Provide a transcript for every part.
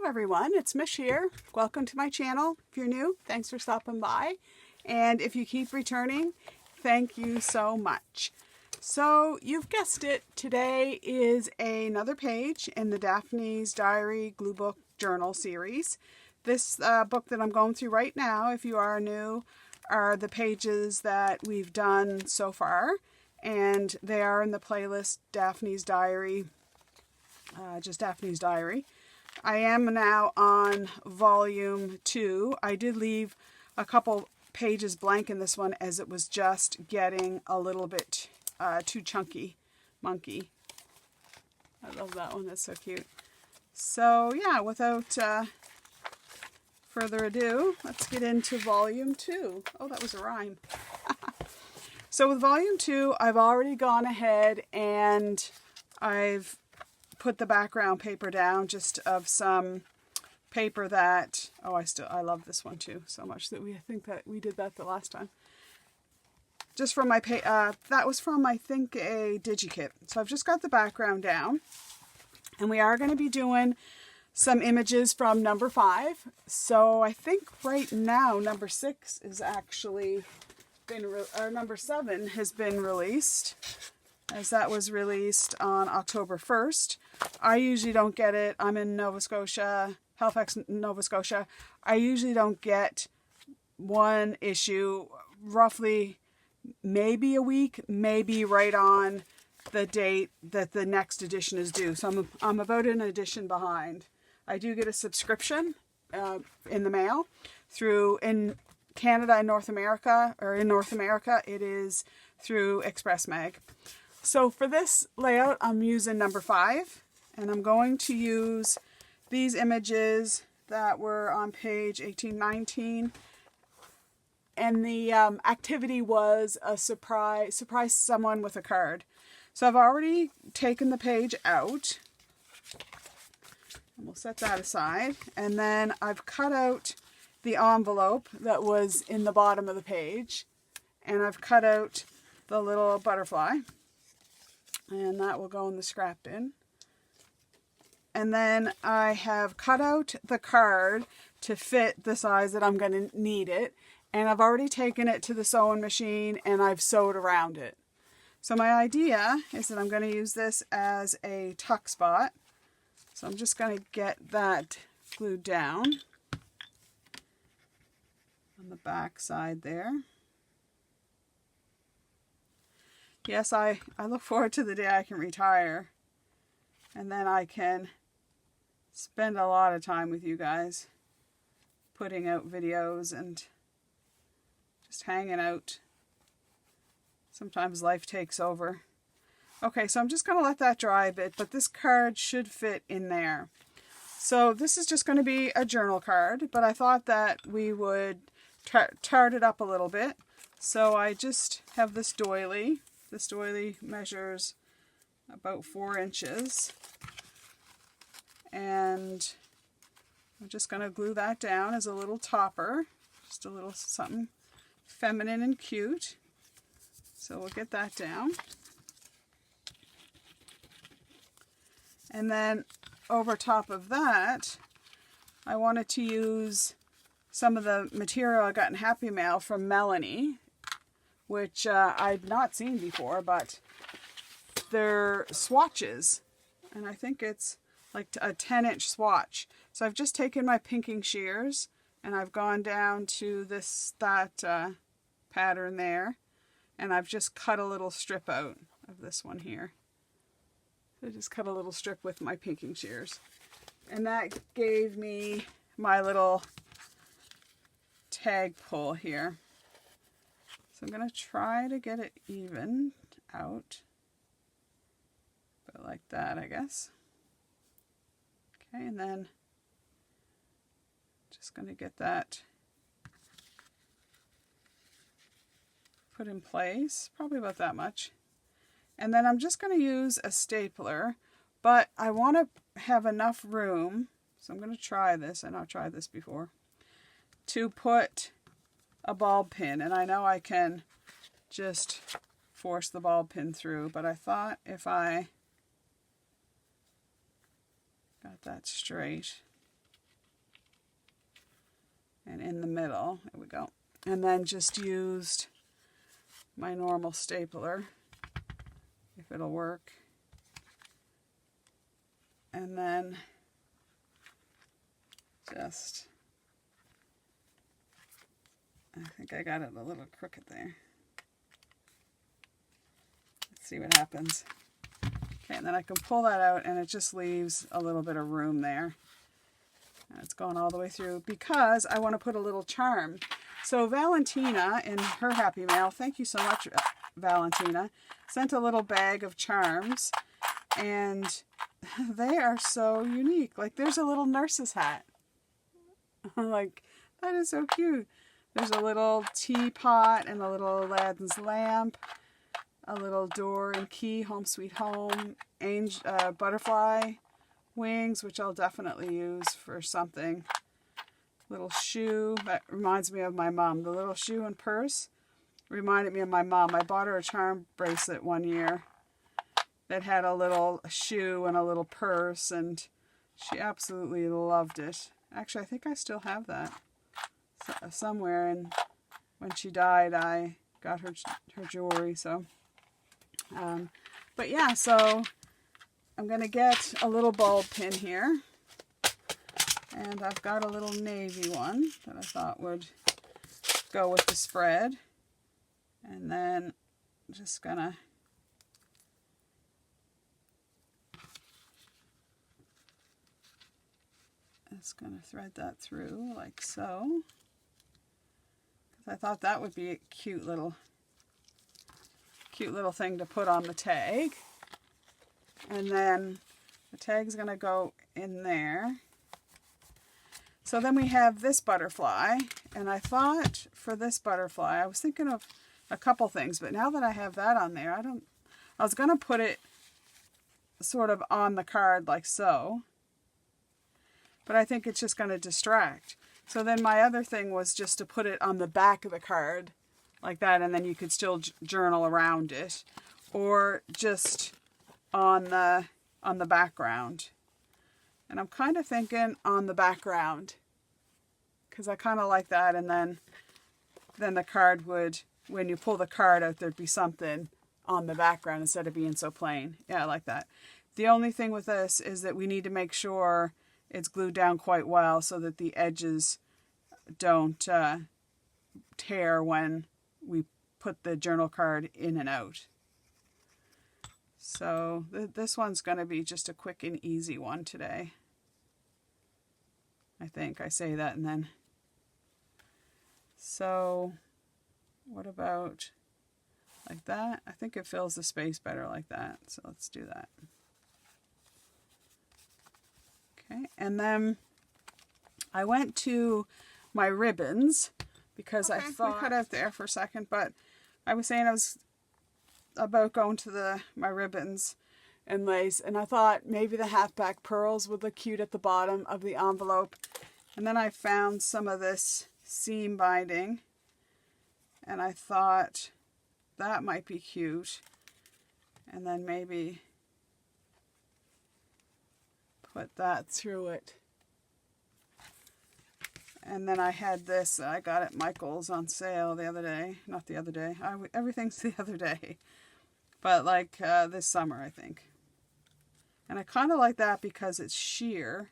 everyone, it's Mish here. Welcome to my channel. If you're new, thanks for stopping by. And if you keep returning, thank you so much. So you've guessed it, today is another page in the Daphne's Diary Gluebook Journal series. This book that I'm going through right now, if you are new, are the pages that we've done so far. And they are in the playlist Daphne's Diary, just Daphne's Diary. I am now on volume 2. I did leave a couple pages blank in this one as it was just getting a little bit too chunky, monkey. I love that one, that's so cute. So yeah, without further ado, let's get into volume 2. Oh, that was a rhyme. So with volume 2, I've already gone ahead and I've put the background paper down, just of some paper that, I love this one too so much that I think that we did that the last time. Just from my, that was from, I think, a DigiKit. So I've just got the background down. And we are going to be doing some images from number 5. So I think right now number 6 is actually or number 7 has been released, as that was released on October 1st. I usually don't get it. I'm in Nova Scotia, Halifax, Nova Scotia. I usually don't get one issue, roughly maybe a week, maybe right on the date that the next edition is due. So I'm about an edition behind. I do get a subscription in the mail in Canada and North America, or in North America, it is through Express Mag. So for this layout, I'm using number 5, and I'm going to use these images that were on page 1819. And the activity was a surprise someone with a card. So I've already taken the page out. And we'll set that aside. And then I've cut out the envelope that was in the bottom of the page. And I've cut out the little butterfly. And that will go in the scrap bin. And then I have cut out the card to fit the size that I'm going to need it. And I've already taken it to the sewing machine and I've sewed around it. So my idea is that I'm going to use this as a tuck spot. So I'm just going to get that glued down on the back side there. Yes, I look forward to the day I can retire. And then I can spend a lot of time with you guys putting out videos and just hanging out. Sometimes life takes over. Okay, so I'm just going to let that dry a bit, but this card should fit in there. So this is just going to be a journal card, but I thought that we would tart it up a little bit. So I just have this doily. This doily measures about 4 inches. And I'm just going to glue that down as a little topper. Just a little something feminine and cute. So we'll get that down. And then over top of that, I wanted to use some of the material I got in Happy Mail from Melanie, which I'd not seen before, but they're swatches. And I think it's like a 10-inch swatch. So I've just taken my pinking shears and I've gone down to that pattern there, and I've just cut a little strip out of this one here. So I just cut a little strip with my pinking shears. And that gave me my little tag pull here. So I'm going to try to get it even out. But like that, I guess. Okay, and then just going to get that put in place, probably about that much. And then I'm just going to use a stapler, but I want to have enough room, so I'm going to try this, and I've tried this before, to put a bulb pin. And I know I can just force the bulb pin through, but I thought if I got that straight, and in the middle. There we go. And then just used my normal stapler, if it'll work. And then just, I think I got it a little crooked there. Let's see what happens. Okay, and then I can pull that out and it just leaves a little bit of room there. And it's going all the way through because I want to put a little charm. So Valentina, in her happy mail, thank you so much, Valentina, sent a little bag of charms. And they are so unique. Like, there's a little nurse's hat. Like, that is so cute. There's a little teapot and a little Aladdin's lamp. A little door and key, home sweet home. Angel, butterfly wings, which I'll definitely use for something. Little shoe. That reminds me of my mom. The little shoe and purse reminded me of my mom. I bought her a charm bracelet one year that had a little shoe and a little purse, and she absolutely loved it. Actually, I think I still have that somewhere, and when she died, I got her jewelry, so... but yeah, so I'm going to get a little bulb pin here. And I've got a little navy one that I thought would go with the spread. And then I'm just going to thread that through like so. Because I thought that would be a cute little thing to put on the tag. And then the tag's going to go in there. So then we have this butterfly, and I thought for this butterfly, I was thinking of a couple things, but now that I have that on there, I was going to put it sort of on the card like so, but I think it's just going to distract. So then my other thing was just to put it on the back of the card like that, and then you could still journal around it, or just on the background. And I'm kind of thinking on the background, because I kind of like that, and then the card would, when you pull the card out, there'd be something on the background instead of being so plain. Yeah, I like that. The only thing with this is that we need to make sure it's glued down quite well so that the edges don't tear when we put the journal card in and out. So this one's going to be just a quick and easy one today. I think I say that, and then so what about like that? I think it fills the space better like that. So let's do that. Okay, and then I went to my ribbons because I thought we cut out there for a second, but I was saying I was about going to my ribbons and lace, and I thought maybe the halfback pearls would look cute at the bottom of the envelope. And then I found some of this seam binding, and I thought that might be cute. And then maybe put that through it. And then I had this, I got at Michael's on sale the other day. Not the other day. Everything's the other day. But like this summer, I think. And I kind of like that because it's sheer.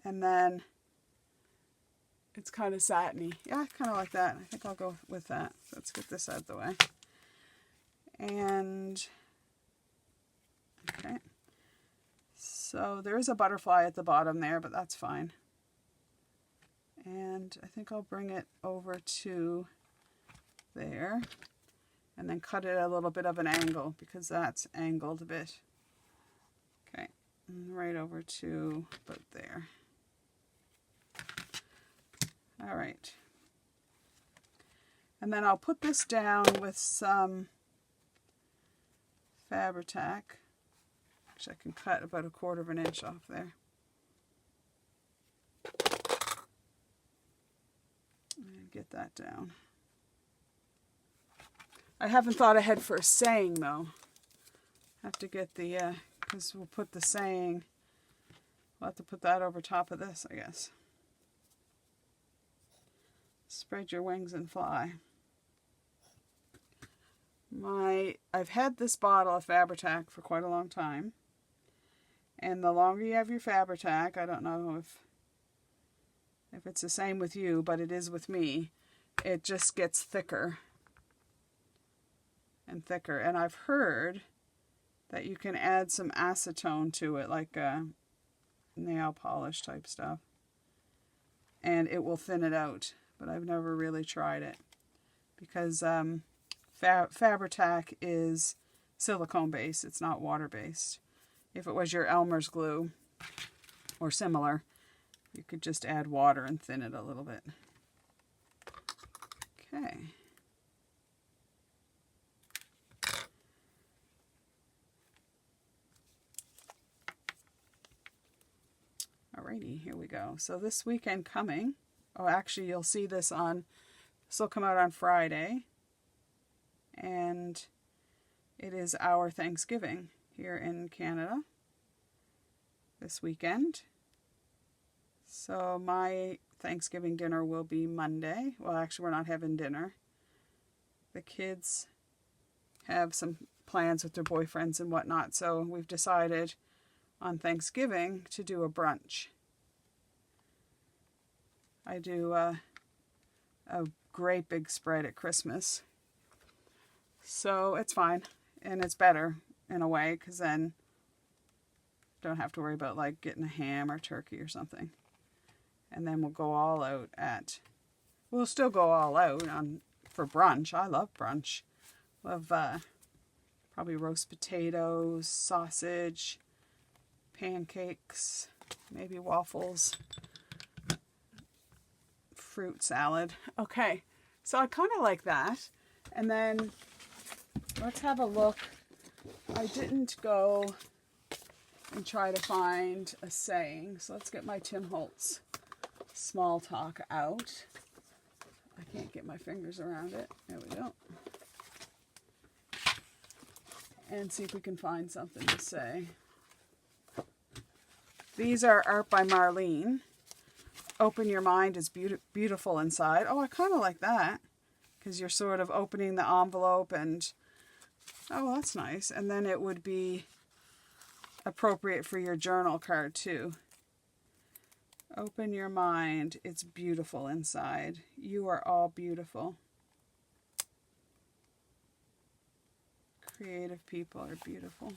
And then it's kind of satiny. Yeah, I kind of like that. I think I'll go with that. Let's get this out of the way. And, okay. So there is a butterfly at the bottom there, but that's fine. And I think I'll bring it over to there. And then cut it a little bit of an angle because that's angled a bit. Okay, and right over to about there. All right. And then I'll put this down with some Fabri-Tac, which I can cut about 1/4 of an inch off there. And get that down. I haven't thought ahead for a saying, though. I have to get the, because we'll put the saying, we'll have to put that over top of this, I guess. Spread your wings and fly. I've had this bottle of Fabri-Tac for quite a long time. And the longer you have your Fabri-Tac, I don't know if it's the same with you, but it is with me, it just gets thicker and thicker. And I've heard that you can add some acetone to it, like nail polish type stuff, and it will thin it out. But I've never really tried it because Fabri-Tac is silicone based, it's not water based. If it was your Elmer's glue or similar, you could just add water and thin it a little bit. Okay. Alrighty, here we go. So this weekend coming, oh actually you'll see this will come out on Friday, and it is our Thanksgiving here in Canada this weekend. So my Thanksgiving dinner will be Monday. Well, actually we're not having dinner. The kids have some plans with their boyfriends and whatnot, so we've decided on Thanksgiving to do a brunch. I do a great big spread at Christmas, so it's fine, and it's better in a way because then don't have to worry about like getting a ham or turkey or something. And then we'll go all out we'll still go all out for brunch. I love brunch. Love probably roast potatoes, sausage, pancakes, maybe waffles, fruit salad. Okay, so I kind of like that. And then let's have a look. I didn't go and try to find a saying, so let's get my Tim Holtz small talk out. I can't get my fingers around it. There we go. And see if we can find something to say. These are art by Marlene. Open your mind is beautiful inside. Oh, I kind of like that, because you're sort of opening the envelope and, oh, that's nice. And then it would be appropriate for your journal card too. Open your mind, it's beautiful inside. You are all beautiful. Creative people are beautiful.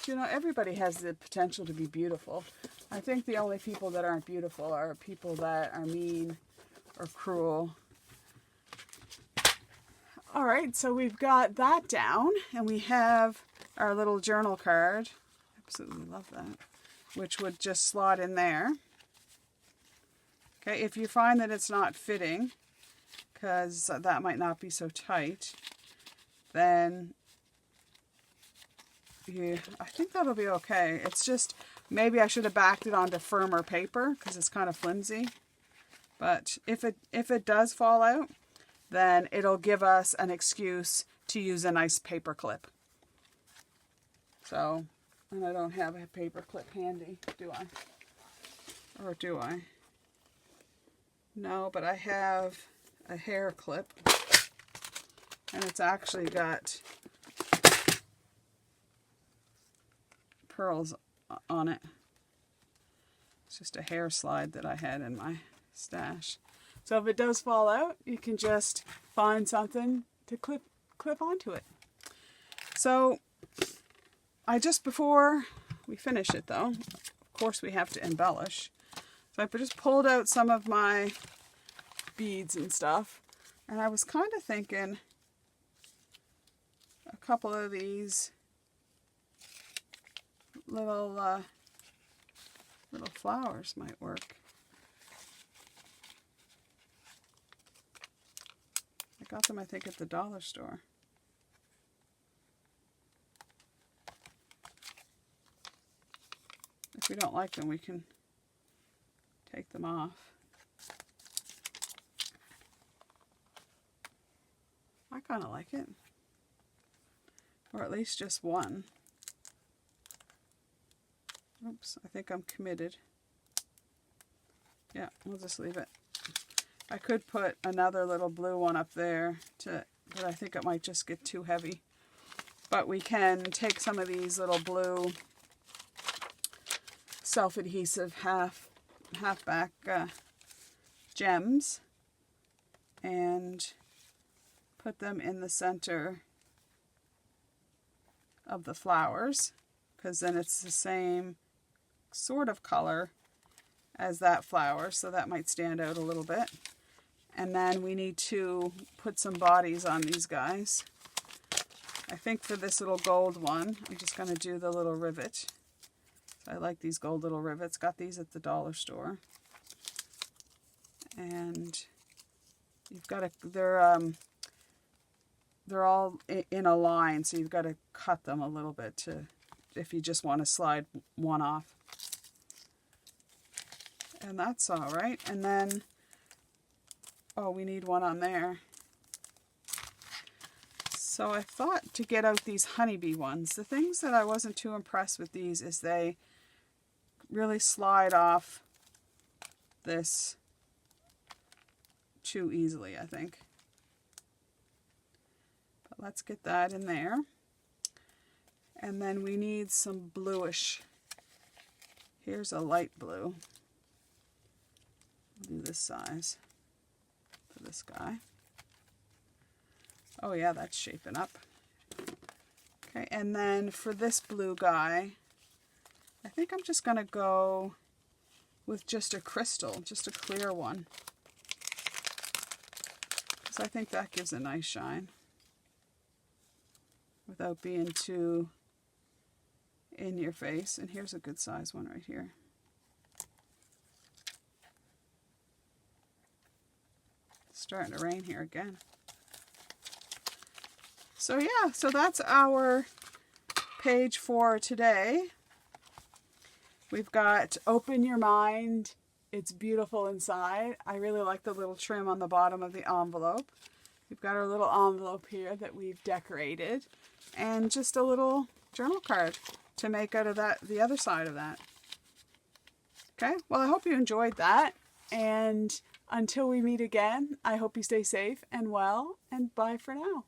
You know, everybody has the potential to be beautiful. I think the only people that aren't beautiful are people that are mean or cruel. All right, so we've got that down, and we have our little journal card. Absolutely love that. Which would just slot in there. Okay, if you find that it's not fitting, because that might not be so tight, then I think that'll be okay. It's just, maybe I should have backed it onto firmer paper, because it's kind of flimsy. But if it does fall out, then it'll give us an excuse to use a nice paper clip. So, and I don't have a paper clip handy, do I? Or do I? No, but I have a hair clip, and it's actually got pearls on it. It's just a hair slide that I had in my stash. So if it does fall out, you can just find something to clip onto it. So before we finish it though, of course we have to embellish. So I just pulled out some of my beads and stuff, and I was kind of thinking a couple of these little flowers might work. I got them, I think, at the dollar store. If we don't like them, we can take them off. I kind of like it. Or at least just one. Oops, I think I'm committed. Yeah, we'll just leave it. I could put another little blue one up there, but I think it might just get too heavy. But we can take some of these little blue self-adhesive half-back gems and put them in the center of the flowers, because then it's the same sort of color as that flower, so that might stand out a little bit. And then we need to put some bodies on these guys. I think for this little gold one, I'm just going to do the little rivet. I like these gold little rivets. Got these at the dollar store. And you've got to, they're all in a line, so you've got to cut them a little bit to, if you just want to slide one off. And that's all right. And then, oh, we need one on there. So I thought to get out these honeybee ones. The things that I wasn't too impressed with these is they really slide off this too easily, I think. But let's get that in there. And then we need some bluish. Here's a light blue. Do this size for this guy. Oh yeah, that's shaping up. Okay, and then for this blue guy, I think I'm just going to go with just a crystal, just a clear one. Because I think that gives a nice shine without being too in your face. And here's a good size one right here. It's starting to rain here again. So yeah, so that's our page for today. We've got Open Your Mind. It's beautiful inside. I really like the little trim on the bottom of the envelope. We've got our little envelope here that we've decorated. And just a little journal card to make out of that, the other side of that. Okay, well I hope you enjoyed that. And until we meet again, I hope you stay safe and well, and bye for now.